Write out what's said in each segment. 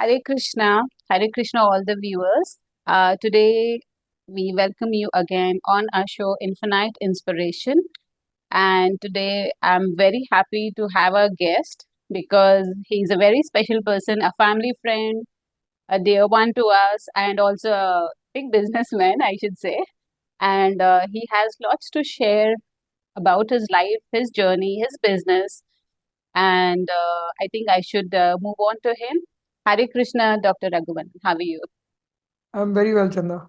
Hare Krishna, all the viewers. Today, we welcome you again on our show, Infinite Inspiration. And today, I'm very happy to have a guest because he's a very special person, a family friend, a dear one to us, and also a big businessman, I should say. And he has lots to share about his life, his journey, his business, and I think I should move on to him. Hare Krishna, Dr. Raghuvan. How are you? I'm very well, Chanda.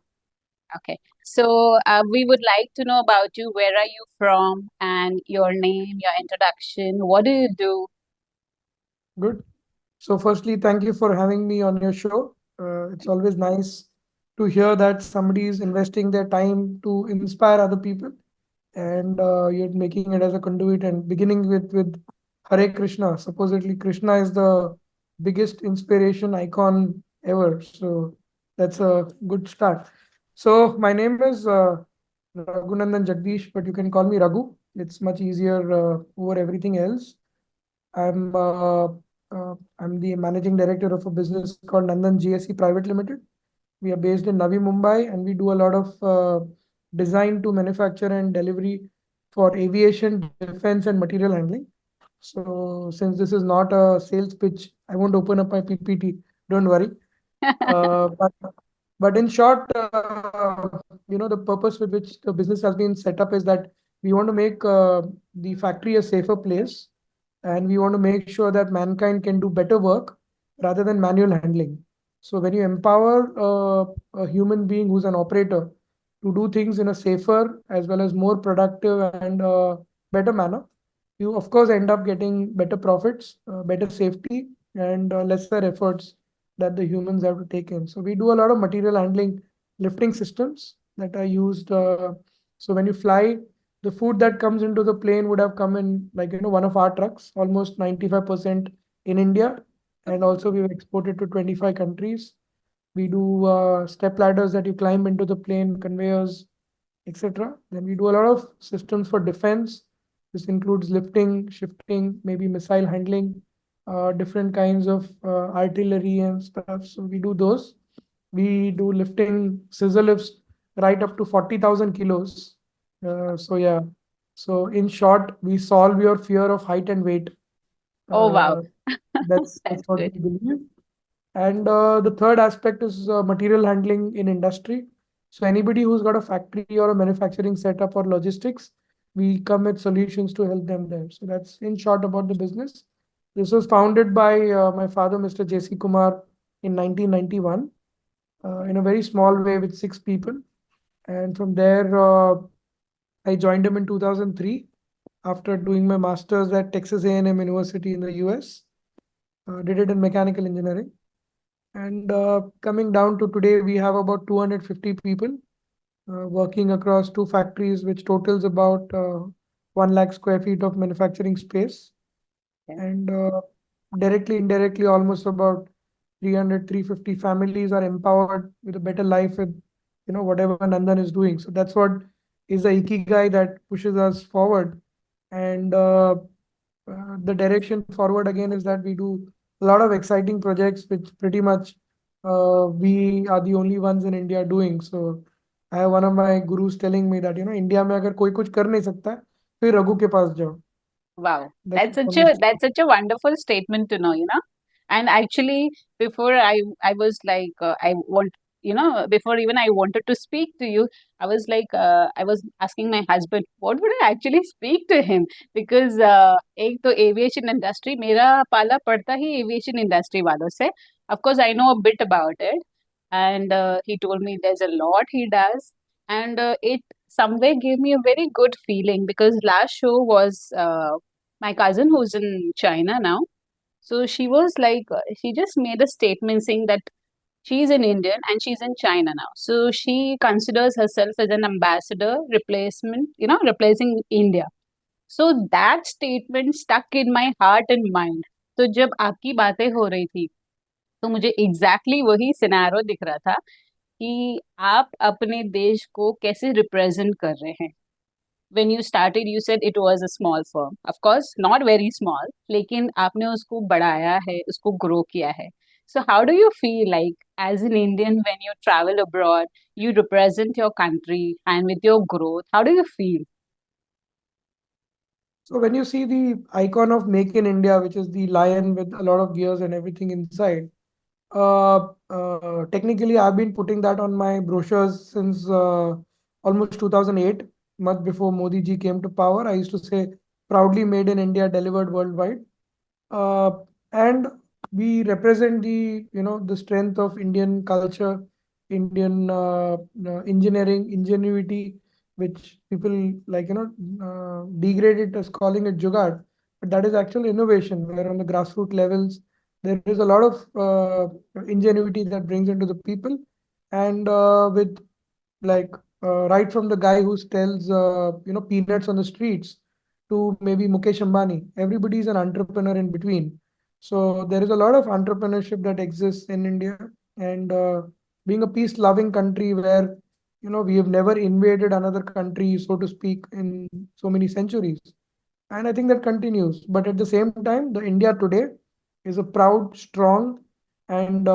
Okay. So we would like to know about you. Where are you from? And your name, your introduction. What do you do? Good. So, firstly, thank you for having me on your show. It's always nice to hear that somebody is investing their time to inspire other people, and you're making it as a conduit and beginning with Hare Krishna. Supposedly, Krishna is the biggest inspiration icon ever. So, that's a good start. So, my name is Raghu Nandan Jagdish, but you can call me Raghu. It's much easier over everything else. I'm I'm the managing director of a business called Nandan GSE Private Limited. We are based in Navi Mumbai, and we do a lot of design to manufacture and delivery for aviation, defense, and material handling. So since this is not a sales pitch, I won't open up my PPT. Don't worry. Uh, but but in short, the purpose with which the business has been set up is that we want to make the factory a safer place, and we want to make sure that mankind can do better work rather than manual handling. So when you empower a human being who's an operator to do things in a safer as well as more productive and better manner, you of course end up getting better profits, better safety, and lesser efforts that the humans have to take in. So we do a lot of material handling lifting systems that are used. So when you fly, the food that comes into the plane would have come in, like, one of our trucks, almost 95% in India. And also we've exported to 25 countries. We do step ladders that you climb into the plane, conveyors, etc. Then we do a lot of systems for defense. This includes lifting, shifting, maybe missile handling, different kinds of artillery and stuff. So we do those. We do lifting scissor lifts right up to 40,000 kilos. So yeah. So in short, we solve your fear of height and weight. Oh, wow. Uh, that's That's what good. we believe. And the third aspect is material handling in industry. So anybody who's got a factory or a manufacturing setup or logistics, we come with solutions to help them there. So that's in short about the business. This was founded by my father, Mr. J.C. Kumar, in 1991, in a very small way with six people. And from there, I joined him in 2003 after doing my master's at Texas A&M University in the US. Did it in mechanical engineering. And coming down to today, we have about 250 people working across two factories, which totals about 1 lakh square feet of manufacturing space. Yeah. And directly, indirectly, almost about 300, 350 families are empowered with a better life with, whatever Nandan is doing. So that's what is the ikigai that pushes us forward. And the direction forward again is that we do a lot of exciting projects, which pretty much we are the only ones in India doing. So I have one of my gurus telling me that, India में अगर कोई कुछ कर नहीं सकता फिर रघु के पास जाओ. Wow, That's that's such a wonderful statement to know. And actually, before I was like I want before even I wanted to speak to you, I was like I was asking my husband what would I actually speak to him because एक तो aviation industry मेरा पाला पड़ता ही aviation industry वालों से. Of course, I know a bit about it, and he told me there's a lot he does, and it somewhere gave me a very good feeling because last show was my cousin who's in China now. So she was like, she just made a statement saying that she's an Indian and she's in China now. So she considers herself as an ambassador replacement, replacing India. So that statement stuck in my heart and mind. तो जब आपकी बातें हो रही थी तो मुझे exactly exactly वही सिनेरियो दिख रहा था कि आप अपने देश को कैसे रिप्रेजेंट कर रहे हैं. when you started you said it was a small firm, of course not very small, लेकिन आपने उसको बढ़ाया है, उसको ग्रो किया है. So how do you feel like as an Indian when you travel abroad, you represent your country and with your growth, how do you feel? So when you see the icon of Make in India, which is the lion with a lot of gears and everything inside, technically I've been putting that on my brochures since almost 2008, much before Modi ji came to power. I used to say proudly made in India, delivered worldwide. uh, and we represent the the strength of Indian culture, Indian engineering ingenuity, which people like degrade it as calling it jugaad, but that is actual innovation. Where on the grassroots levels there is a lot of ingenuity that brings into the people, and with like right from the guy who sells peanuts on the streets to maybe Mukesh Ambani. Everybody is an entrepreneur in between. So there is a lot of entrepreneurship that exists in India, and being a peace-loving country where we have never invaded another country, so to speak, in so many centuries, and I think that continues. But at the same time, the India today is a proud, strong, and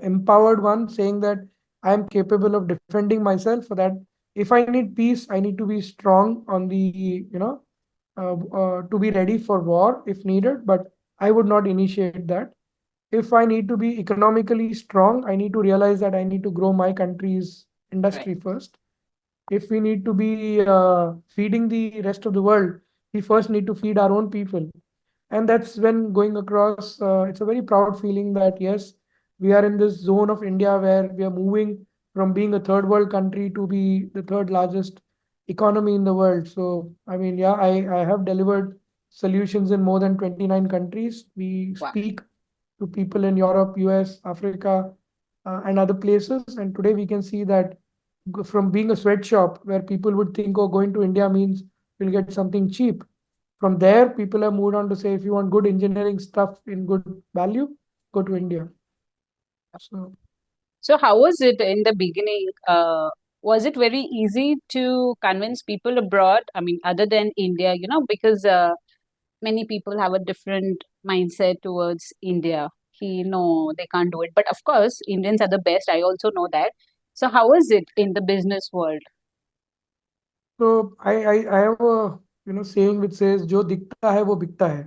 empowered one, saying that I am capable of defending myself. For that, if I need peace, I need to be strong on the to be ready for war if needed. But I would not initiate that. If I need to be economically strong, I need to realize that I need to grow my country's Right. industry first. If we need to be feeding the rest of the world, we first need to feed our own people. And that's when going across, it's a very proud feeling that yes, we are in this zone of India where we are moving from being a third world country to be the third largest economy in the world. So, I mean, yeah, I have delivered solutions in more than 29 countries. We Wow. speak to people in Europe, US, Africa, and other places. And today we can see that from being a sweatshop where people would think, oh, going to India means we'll get something cheap. From there, people have moved on to say, if you want good engineering stuff in good value, go to India. So, So how was it in the beginning? Was it very easy to convince people abroad? I mean, other than India, because many people have a different mindset towards India. No, they can't do it. But of course, Indians are the best. I also know that. So how is it in the business world? so I have a saying which says, "Jo dikta hai wo bikta hai."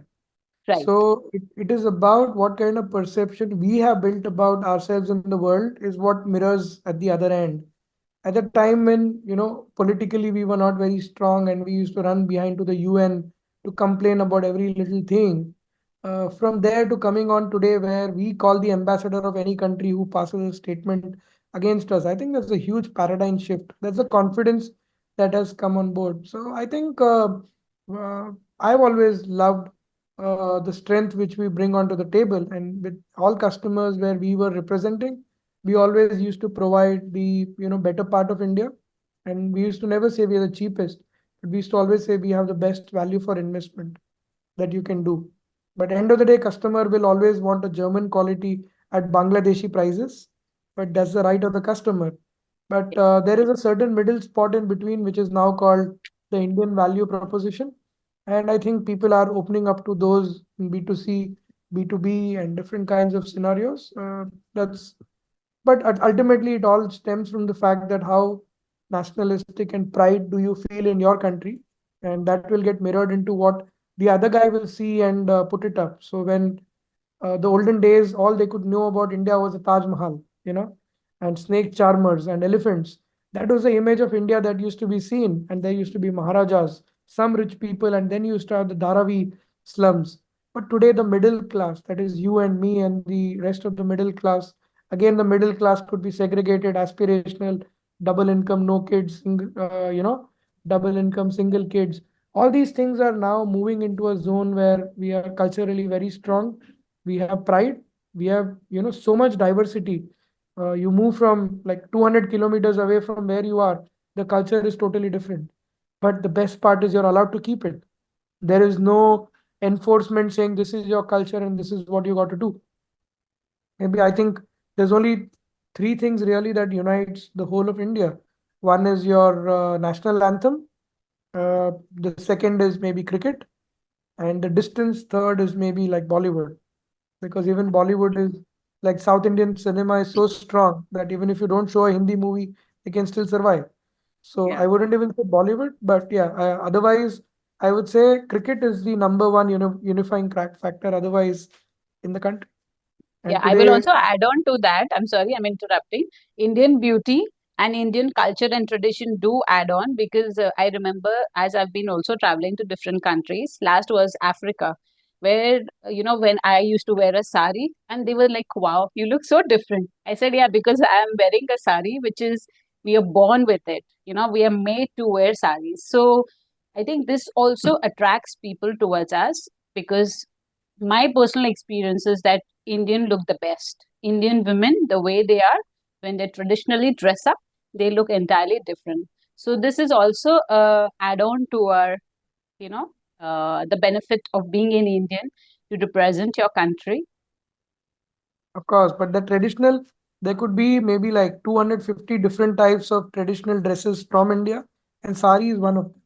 Right. So it is about what kind of perception we have built about ourselves in the world is what mirrors at the other end. At the time when politically we were not very strong and we used to run behind to the UN to complain about every little thing, from there to coming on today where we call the ambassador of any country who passes a statement against us, I think that's a huge paradigm shift. That's the confidence that has come on board. So I think uh, I've always loved the strength which we bring onto the table, and with all customers where we were representing, we always used to provide the better part of India, and we used to never say we are the cheapest, but we used to always say we have the best value for investment that you can do. But end of the day, customer will always want a German quality at Bangladeshi prices, but that's the right of the customer. But there is a certain middle spot in between, which is now called the Indian value proposition. And I think people are opening up to those in B2C, B2B, and different kinds of scenarios. That's but ultimately, it all stems from the fact that how nationalistic and pride do you feel in your country, and that will get mirrored into what the other guy will see and put it up. So when the olden days, all they could know about India was the Taj Mahal, and snake charmers and elephants. That was the image of India that used to be seen, and there used to be Maharajas, some rich people, and then you used to have the Dharavi slums. But today, the middle class, that is you and me and the rest of the middle class, again, the middle class could be segregated, aspirational, double income, no kids, double income, single kids. All these things are now moving into a zone where we are culturally very strong. We have pride. We have so much diversity. You move from like 200 kilometers away from where you are, the culture is totally different. But the best part is you're allowed to keep it. There is no enforcement saying this is your culture and this is what you got to do. Maybe I think there's only three things really that unites the whole of India. One is your national anthem. The second is maybe cricket, and the distance third is maybe like Bollywood. because even Bollywood is like South Indian cinema is so strong that even if you don't show a Hindi movie, they can still survive. So Yeah. I wouldn't even say Bollywood, but yeah, otherwise I would say cricket is the number one unifying crack factor otherwise in the country. Yeah, And I will today, also add on to that. I'm sorry, I'm interrupting. Indian beauty and Indian culture and tradition do add on because I remember as I've been also traveling to different countries. Last was Africa, where, when I used to wear a sari and they were like, wow, you look so different. I said, yeah, because I am wearing a sari, which is, we are born with it. We are made to wear saris. So I think this also attracts people towards us because my personal experience is that Indian look the best. Indian women, the way they are, when they traditionally dress up, they look entirely different. So this is also a add-on to our, you know, the benefit of being an Indian to represent your country. of course, but the traditional, there could be maybe like 250 different types of traditional dresses from India, and sari is one of them.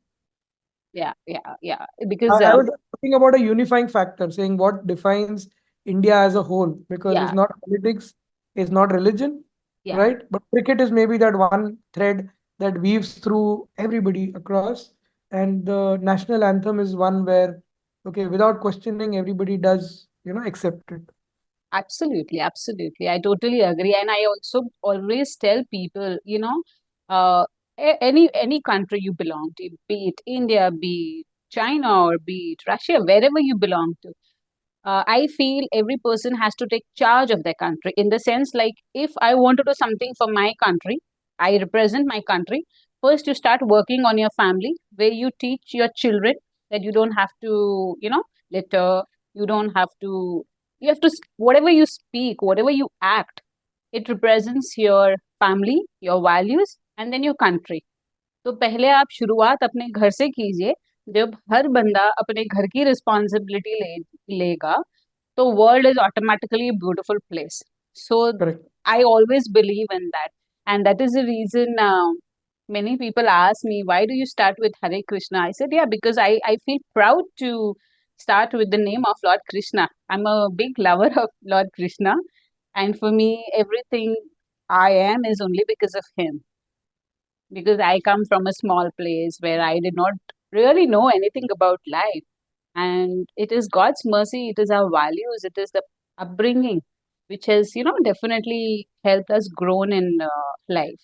Yeah, yeah, yeah. I, Because I was talking about a unifying factor, saying what defines India as a whole, because it's yeah, not politics, it's not religion, yeah. right? But cricket is maybe that one thread that weaves through everybody across. And the national anthem is one where, okay, without questioning, everybody does, accept it. Absolutely, absolutely. I totally agree. And I also always tell people, any country you belong to, be it India, be it China, or be it Russia, wherever you belong to, I feel every person has to take charge of their country in the sense like if I want to do something for my country, I represent my country. First, you start working on your family where you teach your children that you don't have to, litter, you don't have to, you have to, whatever you speak, whatever you act, it represents your family, your values, and then your country. तो पहले आप शुरुआत अपने घर से कीजिए जब हर बंदा अपने घर की रिस्पॉन्सिबिलिटी लेगा so world is automatically a beautiful place. So Correct. I always believe in that, and that is the reason many people ask me, why do you start with Hare Krishna? I said, yeah, because I feel proud to start with the name of Lord Krishna. I'm a big lover of Lord Krishna, and for me everything I am is only because of him, because I come from a small place where I did not really know anything about life. And it is God's mercy, it is our values, it is the upbringing which has, definitely helped us grown in life.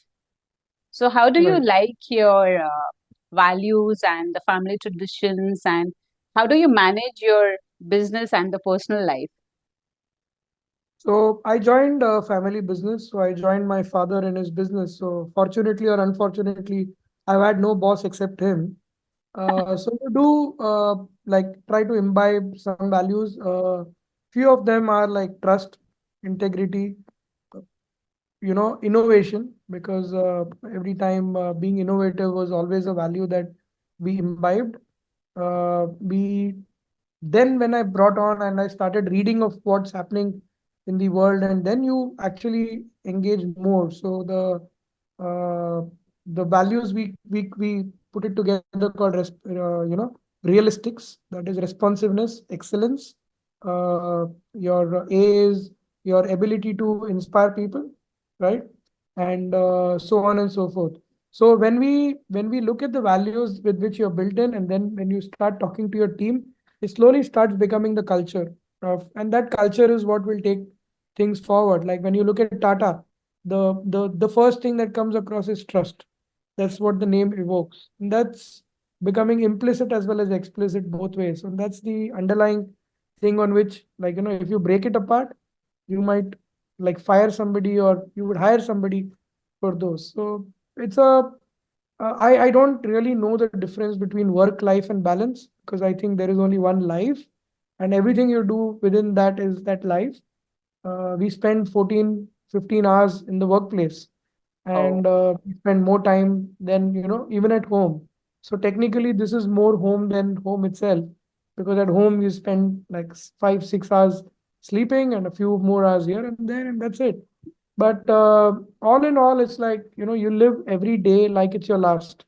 So, how do you Right. like your values and the family traditions, and how do you manage your business and the personal life? So I joined a family business. So I joined my father in his business. So fortunately or unfortunately, I've had no boss except him. So we do like try to imbibe some values. Few of them are like trust, integrity, innovation, because every time being innovative was always a value that we imbibed. We then when I brought on and I started reading of what's happening in the world, and then you actually engage more. So the values we put it together called realistics, that is responsiveness, excellence. Your A is your ability to inspire people, right? And so on and so forth. So when we look at the values with which you're built in, and then when you start talking to your team, it slowly starts becoming the culture of, and that culture is what will take things forward. Like when you look at Tata, the first thing that comes across is trust. That's what the name evokes, and that's becoming implicit as well as explicit both ways. And that's the underlying thing on which, like, if you break it apart, you might like fire somebody, or you would hire somebody for those. So it's I don't really know the difference between work life and balance, because I think there is only one life, and everything you do within that is that life. We spend 14, 15 hours in the workplace, Oh, and we spend more time than, even at home. So technically, this is more home than home itself, because at home you spend like 5, 6 hours sleeping and a few more hours here and there, and that's it. But all in all, it's like, you live every day like it's your last.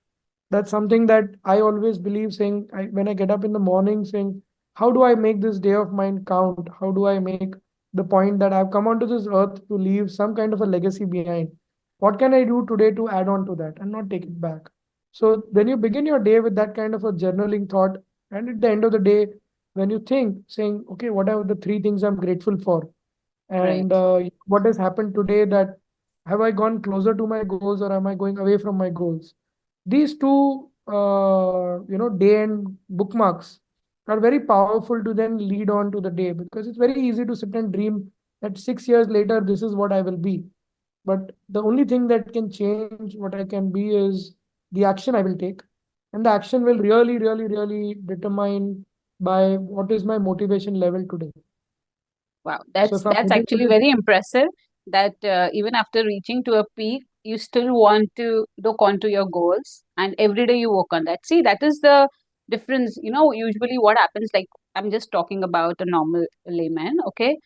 That's something that I always believe, saying when I get up in the morning, saying, how do I make this day of mine count? How do I make the point that I've come onto this earth to leave some kind of a legacy behind. What can I do today to add on to that and not take it back? So when you begin your day with that kind of a journaling thought, and at the end of the day, when you think, saying, okay, what are the three things I'm grateful for? And Right. what has happened today, that have I gone closer to my goals or am I going away from my goals? These two, day end bookmarks are very powerful to then lead on to the day, because it's very easy to sit and dream that 6 years later, this is what I will be. But the only thing that can change what I can be is the action I will take. And the action will really, really, really determine by what is my motivation level today. Wow, So if I'm that's able to actually very impressive. That even after reaching to a peak, you still want to look onto your goals, and every day you work on that. See, that is the difference. You know, usually what happens, like I'm just talking about a normal layman, okay?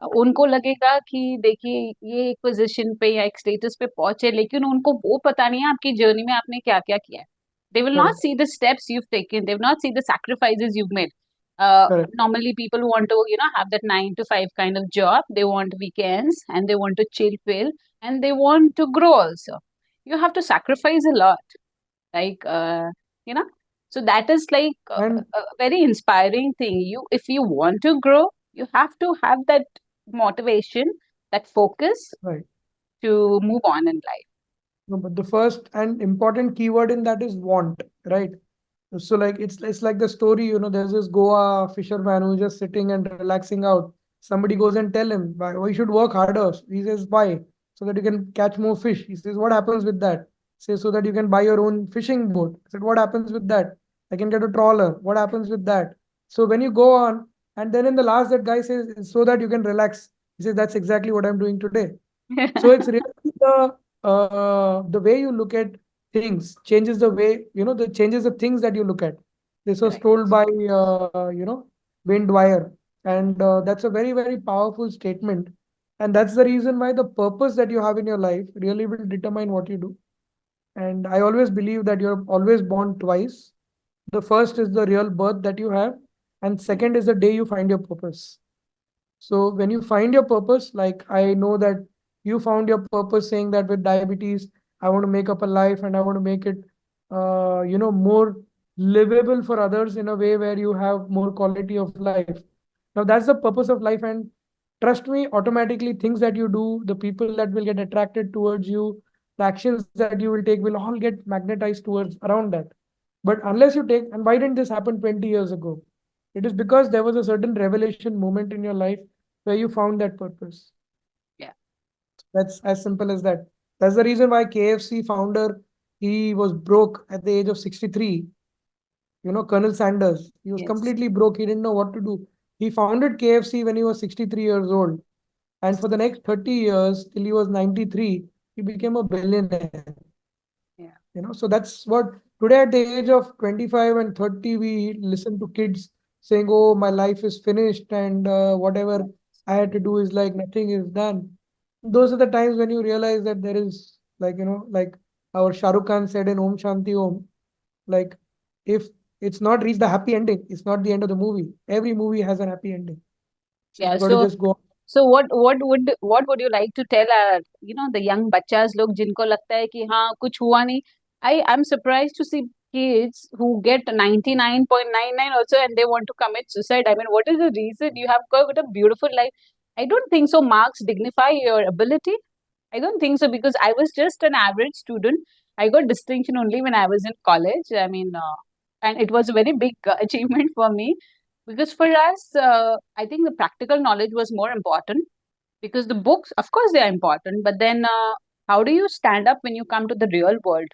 उनको लगेगा कि देखिए ये एक position पे या एक status पे पहुंचे, लेकिन उनको वो पता नहीं है आपकी जर्नी में आपने क्या क्या किया है. They will not correct, see the steps you've taken. They will not see the sacrifices you've made. uh, correct, Normally people want to, you know, have that 9 to 5 kind of job. They want weekends and they want to chill pill, and they want to grow also. You have to sacrifice a lot, like you know. So that is like and a very inspiring thing. You, if you want to grow, you have to have that motivation, that focus right. to move on in life. No, but the first and important keyword in that is want, right? So like it's like the story, there's this Goa fisherman who's just sitting and relaxing out. Somebody goes and tell him, why you should work harder. He says, why? So that you can catch more fish. He says, what happens with that? He says, so that you can buy your own fishing boat. I said, what happens with that? I can get a trawler. What happens with that? So when you go on, and then in the last, that guy says, so that you can relax. He says, that's exactly what I'm doing today. So it's really the way you look at things changes the way, the changes the things that you look at. This was Correct. told by Wayne Dwyer, and that's a very, very powerful statement. And that's the reason why the purpose that you have in your life really will determine what you do. And I always believe that you're always born twice. The first is the real birth that you have, and second is the day you find your purpose. So when you find your purpose, like I know that you found your purpose saying that with diabetes, I want to make up a life and I want to make it, more livable for others in a way where you have more quality of life. Now that's the purpose of life, and trust me, automatically things that you do, the people that will get attracted towards you, the actions that you will take will all get magnetized towards around that. But unless you take, and why didn't this happen 20 years ago? It is because there was a certain revelation moment in your life where you found that purpose. Yeah. That's as simple as that. That's the reason why KFC founder, he was broke at the age of 63. Colonel Sanders, he was Yes. completely broke. He didn't know what to do. He founded KFC when he was 63 years old. And for the next 30 years, till he was 93, he became a billionaire. Yeah. So that's what today at the age of 25 and 30, we listen to kids saying, oh, my life is finished and whatever I had to do is like nothing is done. Those are the times when you realize that there is, like, like our Shah Rukh Khan said in Om Shanti Om, like, if it's not reached the happy ending, it's not the end of the movie. Every movie has an happy ending. So Yeah. you got to just go on. So what would you like to tell our, you know, the young बच्चास लोग जिनको लगता है कि हाँ कुछ हुआ नहीं. I'm surprised to see kids who get 99.99 also and they want to commit suicide. I mean, what is the reason? You have got a beautiful life. I don't think so marks dignify your ability. I don't think so, because I was just an average student. I got distinction only when I was in college. I mean, and it was a very big achievement for me, because for us, I think the practical knowledge was more important, because the books, of course, they are important, but then how do you stand up when you come to the real world?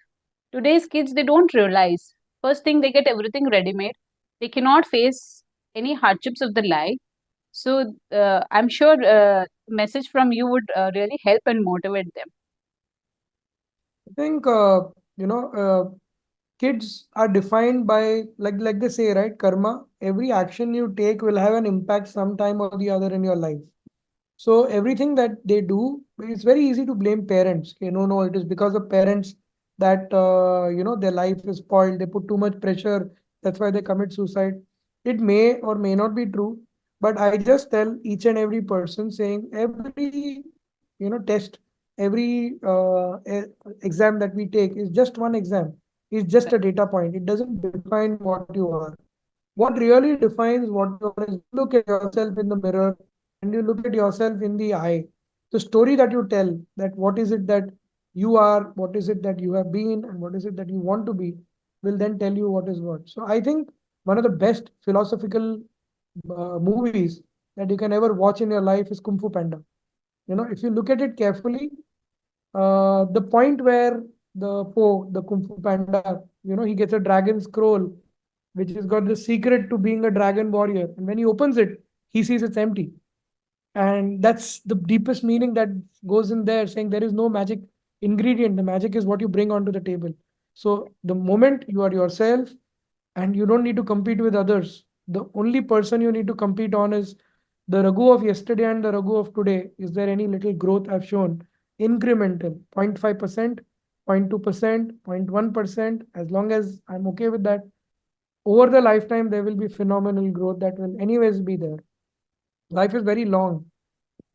Today's kids, they don't realize. First thing, they get everything ready made. They cannot face any hardships of the life. So I'm sure message from you would really help and motivate them. I think, kids are defined by, like they say, right, karma. Every action you take will have an impact sometime or the other in your life. So everything that they do, it's very easy to blame parents. Okay, no, it is because of parents that their life is spoiled. They put too much pressure. That's why they commit suicide. It may or may not be true, But I just tell each and every person saying every, test, every exam that we take is just one exam. It's just a data point. It doesn't define what you are. What really defines what you are is when you look at yourself in the mirror and you look at yourself in the eye. The story that you tell, that what is it that you are, what is it that you have been, and what is it that you want to be, will then tell you what is what. So I think one of the best philosophical movies that you can ever watch in your life is Kung Fu Panda. If you look at it carefully, the point where the Kung Fu Panda, he gets a dragon scroll, which has got the secret to being a dragon warrior. And when he opens it, he sees it's empty. And that's the deepest meaning that goes in there, saying there is no magic ingredient. The magic is what you bring onto the table. So the moment you are yourself, and you don't need to compete with others. The only person you need to compete on is the Raghu of yesterday and the Raghu of today. Is there any little growth I've shown? Incremental, 0.5%, 0.2%, 0.1%. As long as I'm okay with that, over the lifetime, there will be phenomenal growth that will anyways be there. Life is very long.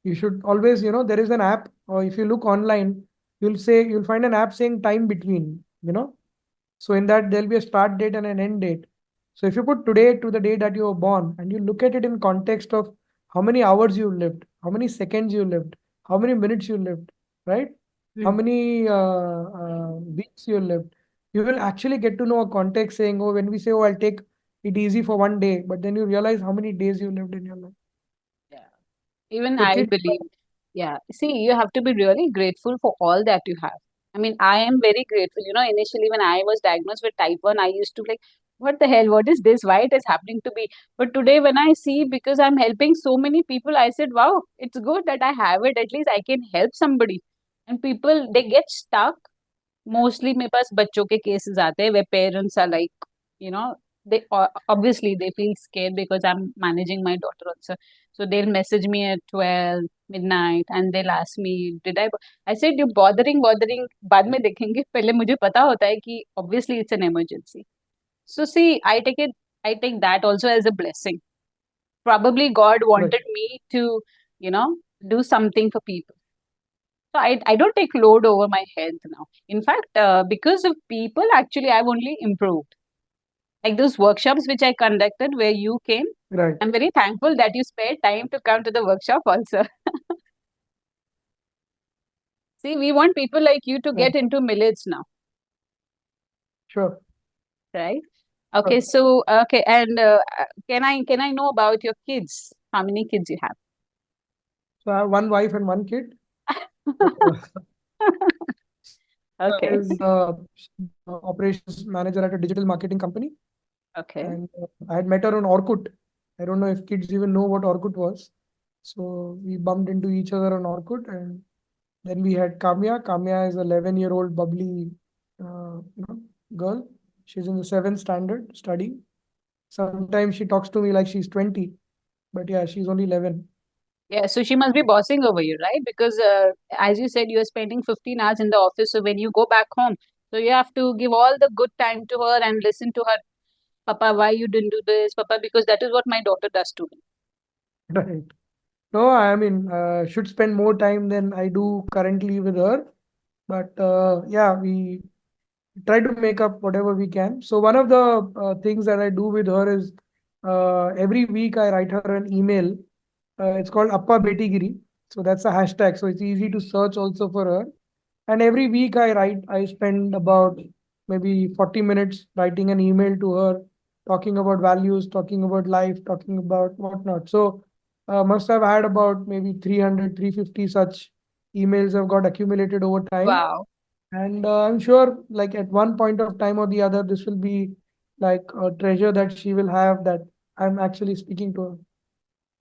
You should always, there is an app, or if you look online, you'll find an app saying time between. So in that, there'll be a start date and an end date. So if you put today to the day that you were born and you look at it in context of how many hours you lived, how many seconds you lived, how many minutes you lived, right? How Mm. many weeks you lived, you will actually get to know a context saying, oh, when we say, oh, I'll take it easy for one day, but then you realize how many days you lived in your life. Yeah. Even So I kids, believe, yeah. See, you have to be really grateful for all that you have. I mean, I am very grateful. Initially when I was diagnosed with type 1, I used to like, what the hell? What is this? Why it is happening to me? But today when I see, because I'm helping so many people, I said, wow, it's good that I have it. At least I can help somebody. And people, they get stuck. Mostly मेरे पास बच्चों के cases आते हैं where parents are like, you know they obviously they feel scared because I'm managing my daughter also. So they'll message me at 12 midnight and they'll ask me, did I said, you bothering बाद में देखेंगे, पहले मुझे पता होता है कि obviously it's an emergency. So see, I take that also as a blessing. Probably God right, wanted me to, you know do something for people. So I don't take load over my health now. In fact, because of people, actually, I've only improved. Like those workshops which I conducted where you came, right, I'm very thankful that you spared time to come to the workshop also. See, we want people like you to right, get into millets now, sure, right? Okay, sure. so okay, and can I know about your kids? How many kids you have? So I have one wife and one kid. Uh, Okay, is operations manager at a digital marketing company. okay. And I had met her on Orkut. I don't know if kids even know what Orkut was. So we bumped into each other on Orkut, and then we had Kamya. Kamya is a 11-year-old bubbly, girl. She's in the seventh standard studying. Sometimes she talks to me like she's 20, but yeah, she's only 11. Yeah, so she must be bossing over you, right? Because as you said, you are spending 15 hours in the office. So when you go back home, so you have to give all the good time to her and listen to her. Papa, why you didn't do this? Papa, because that is what my daughter does to me. Right. No, I mean, should spend more time than I do currently with her. But yeah, we try to make up whatever we can. So one of the things that I do with her is every week I write her an email. It's called Appa Beti Giri. So that's a hashtag. So it's easy to search also for her. And every week I spend about maybe 40 minutes writing an email to her, talking about values, talking about life, talking about whatnot. So must have had about maybe 300, 350 such emails have got accumulated over time. Wow. And I'm sure, like at one point of time or the other, this will be like a treasure that she will have, that I'm actually speaking to her.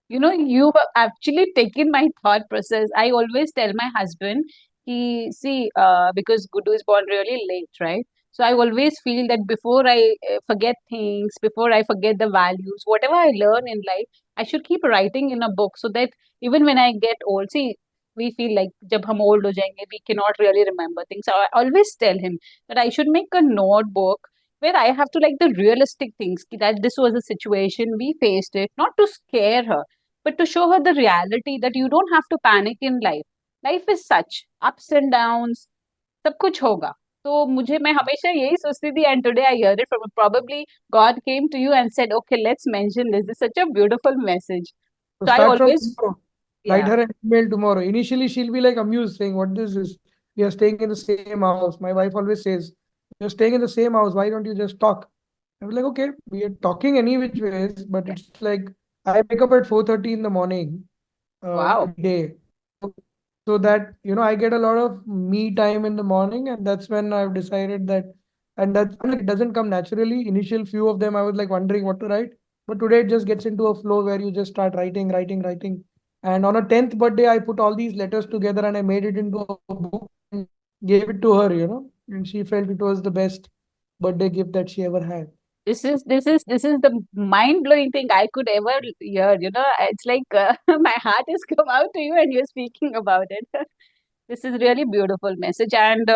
You've actually taken my thought process. I always tell my husband, because Gudu is born really late, right? So I always feel that before I forget things, before I forget the values, whatever I learn in life, I should keep writing in a book so that even when I get old, see, we feel like jab hum old ho jayenge, we cannot really remember things. So I always tell him that I should make a notebook where I have to like the realistic things, that this was a situation, we faced it, not to scare her, but to show her the reality that you don't have to panic in life. Life is such ups and downs, सब कुछ होगा. तो मुझे, मैं हमेशा यही सोचती थी, and today I hear it from, probably God came to you and said, okay, let's mention this. This is such a beautiful message. So So I start from always, tomorrow. Write yeah, her an email tomorrow. Initially, she'll be like amused, saying, "What this is? We are staying in the same house." My wife always says, "You're staying in the same house. Why don't you just talk?" I was like, "Okay, we are talking any which ways, but yeah. it's like I wake up at 4:30 in the morning Wow. every day, so that I get a lot of me time in the morning, and that's when I've decided that, and that I'm like, it doesn't come naturally. Initial few of them I was like wondering what to write, but today it just gets into a flow where you just start writing, writing, writing. And on a 10th birthday I put all these letters together and I made it into a book and gave it to her, and she felt it was the best birthday gift that she ever had. This is the mind blowing thing I could ever hear. It's like my heart has come out to you, and you're speaking about it. This is really beautiful message. And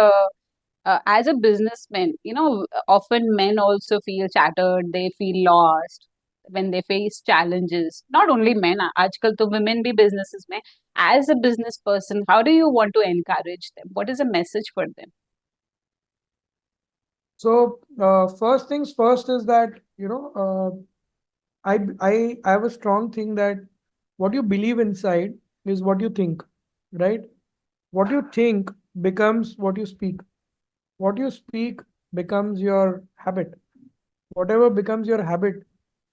as a businessman, often men also feel shattered. They feel lost when they face challenges. Not only men. आजकल तो women भी businesses में. As a business person, how do you want to encourage them? What is a message for them? So first things first is that I have a strong thing that what you believe inside is what you think, right? What you think becomes what you speak. What you speak becomes your habit. Whatever becomes your habit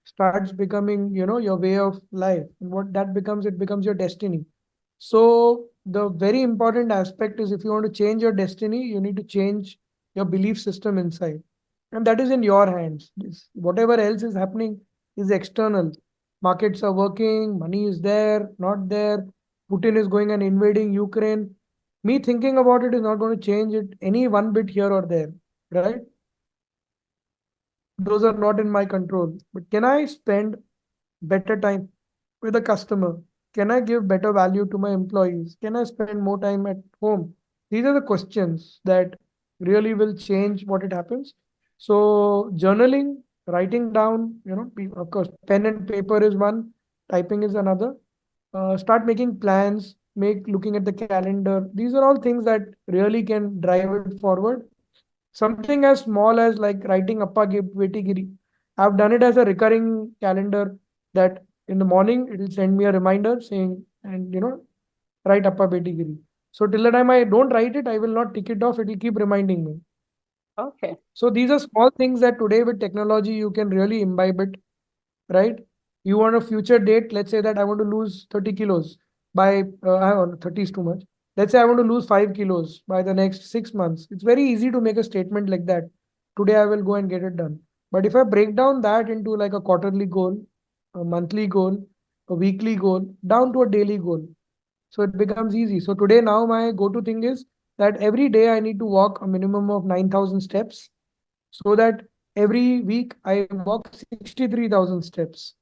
starts becoming, your way of life. And what that becomes, it becomes your destiny. So the very important aspect is if you want to change your destiny, you need to change your belief system inside. And that is in your hands. Whatever else is happening is external. Markets are working, money is there, not there. Putin is going and invading Ukraine. Me thinking about it is not going to change it any one bit here or there, right? Those are not in my control. But can I spend better time with a customer? Can I give better value to my employees? Can I spend more time at home? These are the questions that really will change what it happens. So journaling, writing down, of course, pen and paper is one, typing is another. Start making plans, make looking at the calendar. These are all things that really can drive it forward. Something as small as like writing Appa Veti Giri. I've done it as a recurring calendar that in the morning it will send me a reminder saying, and write Appa Beti Giri. So till the time I don't write it, I will not tick it off. It will keep reminding me. Okay. So these are small things that today with technology you can really imbibe it, right? You want a future date. Let's say that I want to lose 30 kilos by, I don't 30 is too much. Let's say I want to lose 5 kilos by the next 6 months. It's very easy to make a statement like that. Today I will go and get it done. But if I break down that into like a quarterly goal, a monthly goal, a weekly goal, down to a daily goal, so it becomes easy. So today now my go-to thing is that every day I need to walk a minimum of 9,000 steps so that every week I walk 63,000 steps.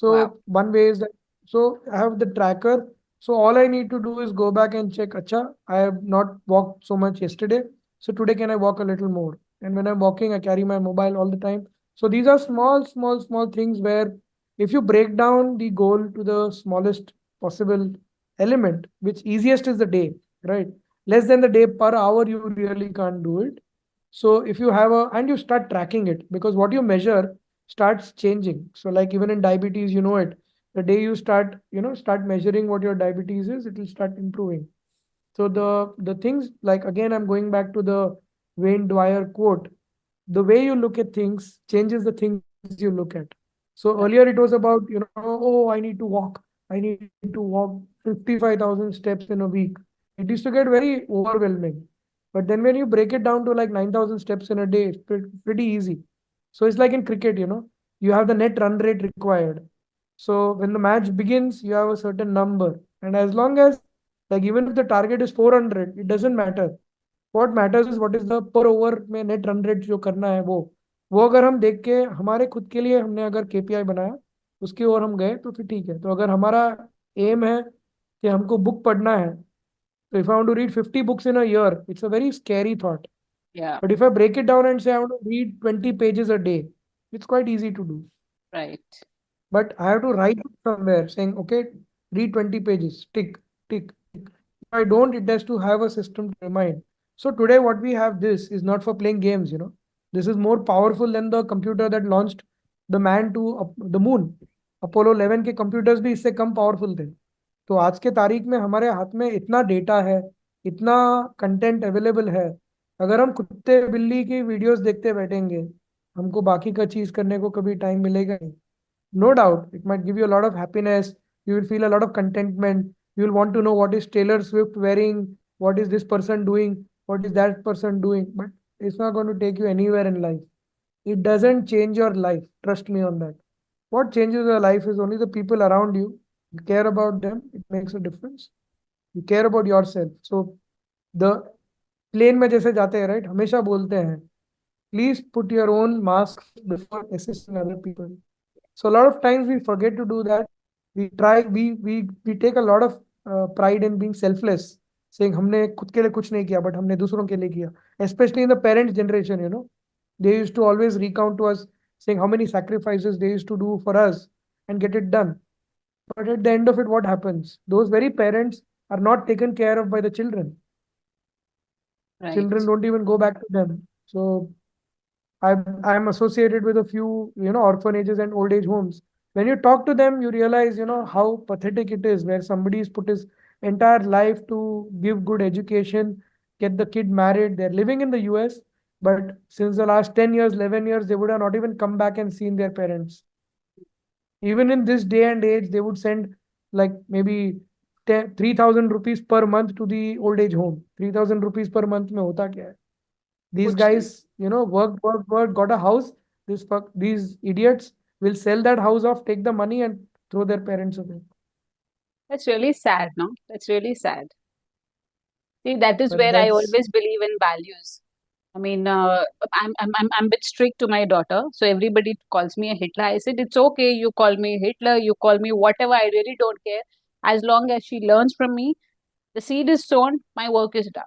Wow. So one way is that, so I have the tracker. So all I need to do is go back and check, Acha, I have not walked so much yesterday. So today can I walk a little more? And when I'm walking, I carry my mobile all the time. So these are small, small, small things where if you break down the goal to the smallest possible element, which easiest is the day, right? Less than the day per hour, you really can't do it. So if you have and you start tracking it because what you measure starts changing. So like even in diabetes, you know it. The day you start, start measuring what your diabetes is, it will start improving. So the things like again, I'm going back to the Wayne Dwyer quote. The way you look at things changes the things you look at. So earlier it was about, oh, I need to walk. I need to walk 55,000 steps in a week. It used to get very overwhelming. But then when you break it down to like 9,000 steps in a day, it's pretty easy. So it's like in cricket, you have the net run rate required. So when the match begins, you have a certain number. And as long as, like even if the target is 400, it doesn't matter. What matters is what is the per over में net run rate जो करना है वो अगर हम देख के हमारे खुद के लिए हमने अगर केपीआई बनाया उसकी ओर हम गए तो फिर ठीक है तो अगर हमारा एम है कि हमको बुक पढ़ना है तो if I want to read 50 books in a year, it's a very scary thought. Yeah. But if I break it down and say I want to read 20 pages a day, it's quite easy to do. Right. but I have to write it somewhere saying, okay, read 20 pages, tick, tick, tick. If I don't, it has to have a system to remind. So today, what we have this is not for playing games, you know. This is more powerful than the computer that launched the man to the moon. Apollo 11 के computers भी इससे कम powerful थे. तो आज के तारीख में हमारे हाथ में इतना डेटा है, इतना कंटेंट अवेलेबल है. अगर हम कुत्ते बिल्ली की वीडियोस देखते बैठेंगे, हमको बाकी का चीज करने को कभी टाइम मिलेगा नहीं. No doubt, it might give you a lot of happiness. You will feel a lot of contentment. You will want to know what is Taylor Swift wearing, what is this person doing, what is that person doing. But it's not going to take you anywhere in life. It doesn't change your life. Trust me on that. What changes your life is only the people around you. You care about them, it makes a difference. You care about yourself. So the plane में जैसे जाते हैं right, हमेशा बोलते हैं please put your own mask before assisting other people. So a lot of times we forget to do that. We take a lot of pride in being selfless, saying हमने खुद के लिए कुछ नहीं किया but हमने दूसरों के लिए किया. Especially in the parents generation, you know, they used to always recount to us saying how many sacrifices they used to do for us and get it done. But at the end of it, what happens? Those very parents are not taken care of by the children. Children Right. don't even go back to them. So I'm associated with a few, you know, orphanages and old age homes. When you talk to them, you realize, you know, how pathetic it is where somebody's put his entire life to give good education, get the kid married. They're living in the US, but since the last 10 years, 11 years, they would have not even come back and seen their parents. Even in this day and age, they would send like maybe 3,000 rupees per month to the old age home. 3,000 rupees per month में होता क्या है? These कुछ नहीं. guys, you know, work, got a house. These idiots will sell that house off, take the money, and throw their parents away. That's really sad, no? That's really sad. See, that is But where I that's always believe in values. I mean, I'm a bit strict to my daughter, so everybody calls me a Hitler. I said it's okay. You call me Hitler, you call me whatever. I really don't care. As long as she learns from me, the seed is sown, my work is done.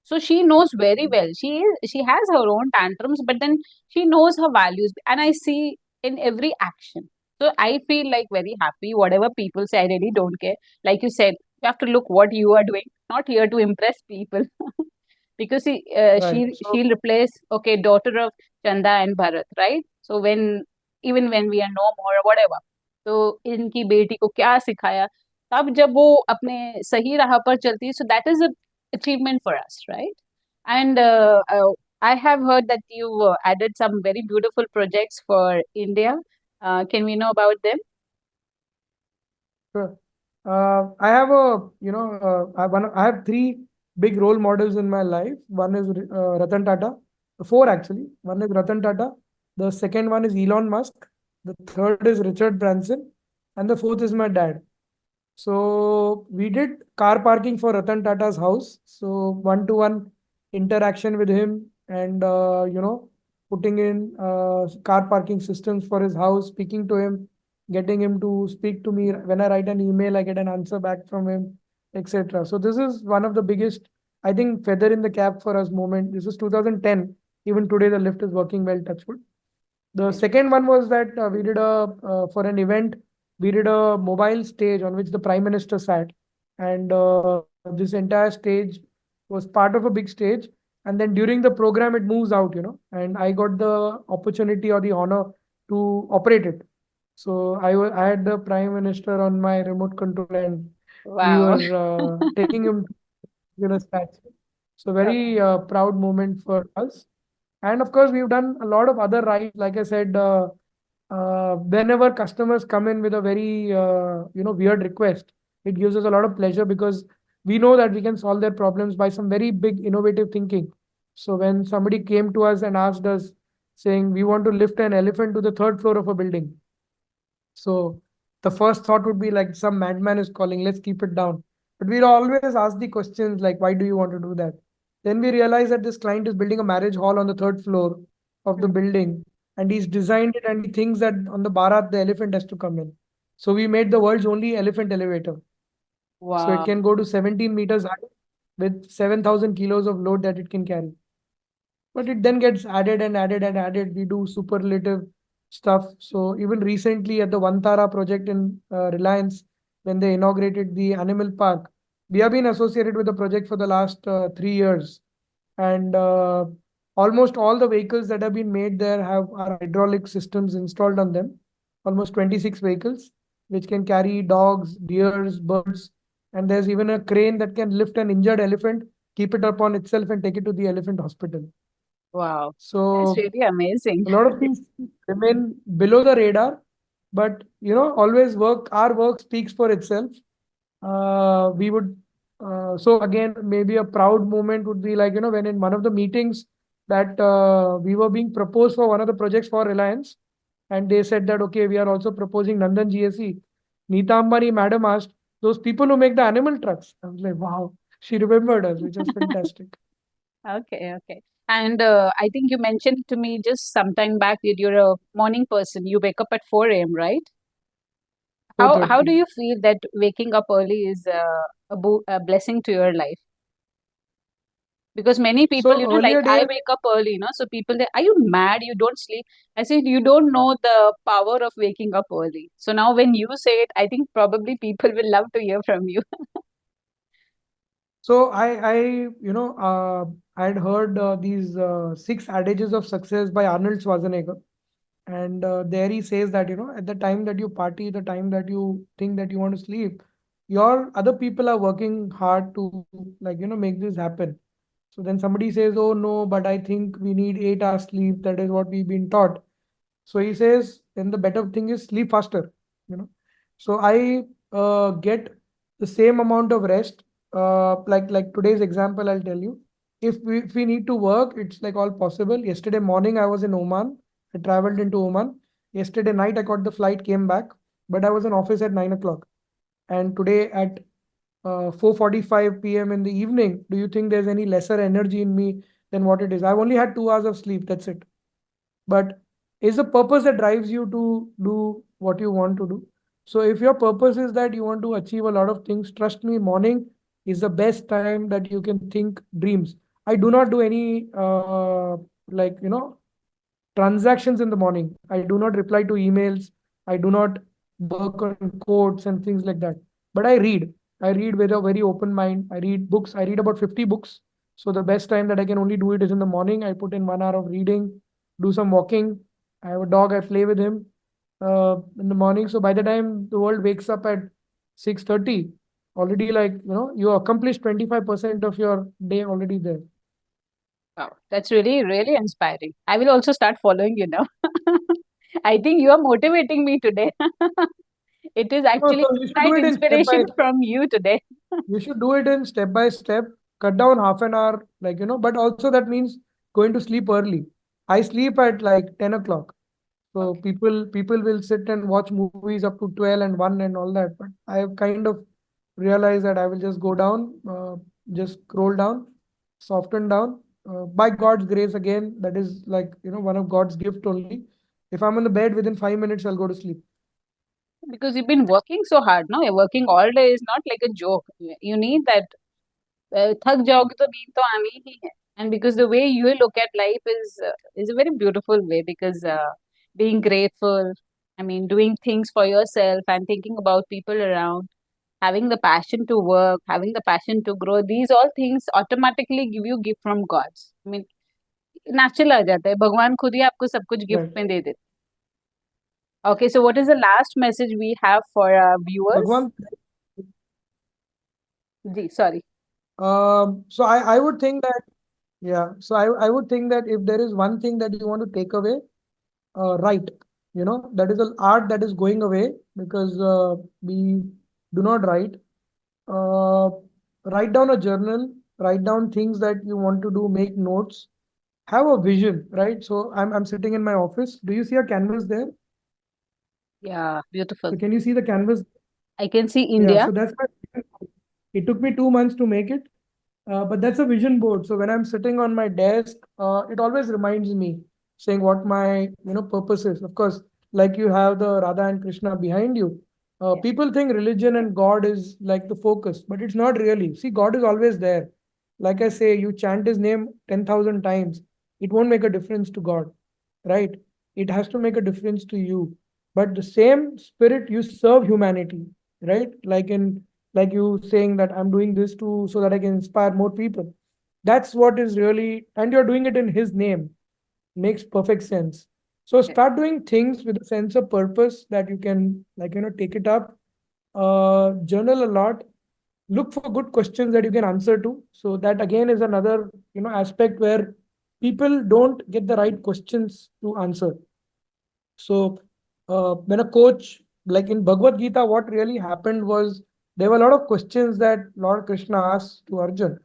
So she knows very well. She has her own tantrums, but then she knows her values, and I see in every action. So I feel like very happy. Whatever people say, I really don't care. Like you said, you have to look what you are doing, not here to impress people. Because right. So she'll replace, okay, daughter of Chanda and Bharat, right? So when even when we are no more or whatever, तो इनकी बेटी को क्या सिखाया, तब जब वो अपने सही राह पर चलती है, so that is a achievement for us, right? And I have heard that you added some very beautiful projects for India. Can we know about them? sure. I have a, you know, I have three big role models in my life. One is Ratan Tata, four actually. One is Ratan Tata. The second one is Elon Musk. The third is Richard Branson, and the fourth is my dad. So we did car parking for Ratan Tata's house. So one-to-one interaction with him, and you know, putting in car parking systems for his house, speaking to him, getting him to speak to me. When I write an email, I get an answer back from him, etc. So this is one of the biggest, I think, feather in the cap for us moment. This is 2010. Even today, the lift is working well, touch wood. The Right. second one was that we did a for an event, we did a mobile stage on which the prime minister sat, and this entire stage was part of a big stage. And then during the program, it moves out, you know, and I got the opportunity or the honor to operate it. So I had the prime minister on my remote control, and we Wow. were taking him to the statue. So Okay. very proud moment for us. And of course, we've done a lot of other rides. Like I said, whenever customers come in with a very you know, weird request, it gives us a lot of pleasure because we know that we can solve their problems by some very big innovative thinking. So when somebody came to us and asked us, saying we want to lift an elephant to the third floor of a building, so the first thought would be like some madman is calling, let's keep it down. But we'll always ask the questions like, why do you want to do that? Then we realize that this client is building a marriage hall on the third floor of the Hmm. building, and he's designed it and he thinks that on the Bharat the elephant has to come in. So we made the world's only elephant elevator. So it Wow. can go to 17 meters high with 7,000 kilos of load that it can carry. But it then gets added and added and added. We do superlative. stuff. So even recently at the Vantara project in Reliance, when they inaugurated the animal park, we have been associated with the project for the last 3 years, and almost all the vehicles that have been made there have our hydraulic systems installed on them. Almost 26 vehicles, which can carry dogs, deers, birds, and there's even a crane that can lift an injured elephant, keep it upon itself, and take it to the elephant hospital. Wow, that's So really amazing. a lot of things remain below the radar, but always our work speaks for itself. We would So again, maybe a proud moment would be like, when in one of the meetings that we were being proposed for one of the projects for Reliance, and they said that okay, we are also proposing Nandan GSE. Neeta Ambani madam asked, those people who make the animal trucks. I was like, wow, she remembered us, which was fantastic. Okay, okay. And I think you mentioned to me just some time back that you're a morning person. You wake up at 4 a.m., right? How do 4:30. you feel that waking up early is a blessing to your life? Because many people, So like earlier I days, wake up early, so people, are you mad? You don't sleep. I said, you don't know the power of waking up early. So now when you say it, I think probably people will love to hear from you. so I had heard these 6 adages of success by Arnold Schwarzenegger. And there he says that, at the time that you party, the time that you think that you want to sleep, your other people are working hard to, like, make this happen. So then somebody says, oh no, but I think we need 8 hours sleep. That is what we've been taught. So he says, then the better thing is sleep faster, you know. So I get the same amount of rest. Like today's example, I'll tell you. If we need to work, it's like all possible. Yesterday morning, I was in Oman. I traveled into Oman. Yesterday night, I caught the flight, came back, but I was in office at 9 o'clock. And today at 4:45 p.m. in the evening, do you think there's any lesser energy in me than what it is? I've only had 2 hours of sleep. That's it. But is the purpose that drives you to do what you want to do. So if your purpose is that you want to achieve a lot of things, trust me, morning is the best time that you can think dreams. I do not do any like transactions in the morning. I do not reply to emails. I do not work on codes and things like that. But I read. I read with a very open mind. I read books. I read about 50 books. So the best time that I can only do it is in the morning. I put in 1 hour of reading, do some walking. I have a dog. I play with him in the morning. So by the time the world wakes up at 6:30, already like you accomplished 25% of your day already there. Wow, that's really, really inspiring. I will also start following you now. I think you are motivating me today. It is No, actually so you should do slight it in step by inspiration from you today. You should do it in step by step, cut down half an hour, like, but also that means going to sleep early. I sleep at like 10 o'clock. So Okay. people will sit and watch movies up to 12 and 1 and all that. But I have kind of realized that I will just go down, just scroll down, soften down. By God's grace, again, that is like, one of God's gift only. If I'm on the bed within 5 minutes, I'll go to sleep. Because you've been working so hard, no? You're working all day is not like a joke. You need that. थक जाओगे तो नींद तो आनी ही है. And because the way you look at life is a very beautiful way, because being grateful, I mean, doing things for yourself and thinking about people around, having the passion to work, having the passion to grow, these all things automatically give you gift from gods. I mean, natural आ जाता है, भगवान खुद ही आपको सब कुछ gift Right. में दे देते. Okay, so what is the last message we have for our viewers? Bhagwan, ji, sorry. so I would think that Yeah, so I would think that if there is one thing that you want to take away, write. That is an art that is going away because we do not write. Uh, Write down a journal, write down things that you want to do, make notes, have a vision, right? So I'm sitting in my office. Do you see a canvas there? Yeah, beautiful. So can you see the canvas? I can see Yeah, India. so that's my it took me 2 months to make it. But that's a vision board. So when I'm sitting on my desk, it always reminds me saying what my purpose is. Of course, like you have the Radha and Krishna behind you. Yeah. People think religion and God is like the focus, but it's not really. See, God is always there. Like I say, you chant His name 10,000 times, it won't make a difference to God, right? it has to make a difference to you. But the same spirit, you serve humanity, right? Like you saying that I'm doing this to so that I can inspire more people. That's what is really, and you're doing it in his name. Makes perfect sense. So Yeah. start doing things with a sense of purpose that you can, like, take it up, journal a lot, look for good questions that you can answer to. So that again is another, aspect where people don't get the right questions to answer. So when a coach, like in Bhagavad Gita, what really happened was there were a lot of questions that Lord Krishna asked to Arjun,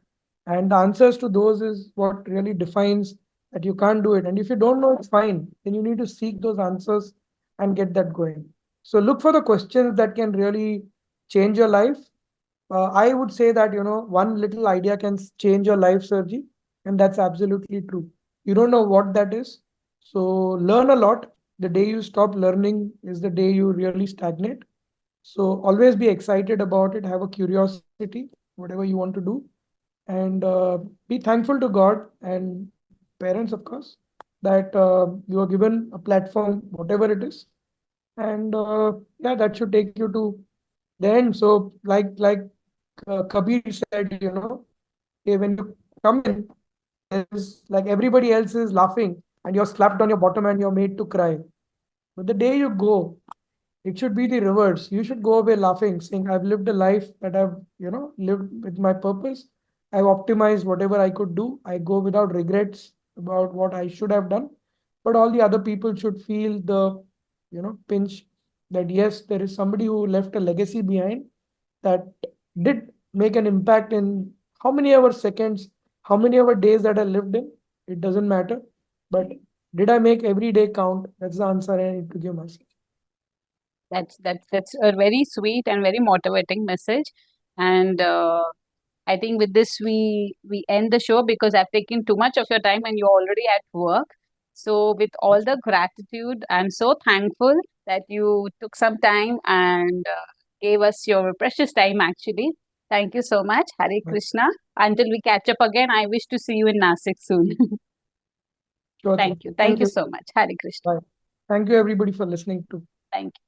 and the answers to those is what really defines that you can't do it. And if you don't know, it's fine. Then you need to seek those answers and get that going. So look for the questions that can really change your life. I would say that one little idea can change your life, Sergi, and that's absolutely true. You don't know what that is, so learn a lot. The day you stop learning is the day you really stagnate. So always be excited about it. Have a curiosity, whatever you want to do, and be thankful to God and parents, of course, that you are given a platform, whatever it is, and yeah, that should take you to the end. So Kabir said, okay, when you come in, there's like everybody else is laughing and you're slapped on your bottom and you're made to cry. But the day you go, it should be the reverse. You should go away laughing, saying, I've lived a life that I've, lived with my purpose. I've optimized whatever I could do. I go without regrets about what I should have done. But all the other people should feel the, pinch that yes, there is somebody who left a legacy behind that did make an impact in how many ever seconds, how many ever days that I lived in. It doesn't matter. But did I make every day count? That's the answer I need to give myself. That's a very sweet and very motivating message. And I think with this we end the show because I've taken too much of your time and you're already at work. So with all the gratitude, I'm so thankful that you took some time and gave us your precious time actually. Thank you so much. Hare Krishna. Until we catch up again, I wish to see you in Nasik soon. Sure thing. Thank you. Thank Thank you you. so much. Hare Krishna. Bye. Thank you, everybody, for listening to. Thank you.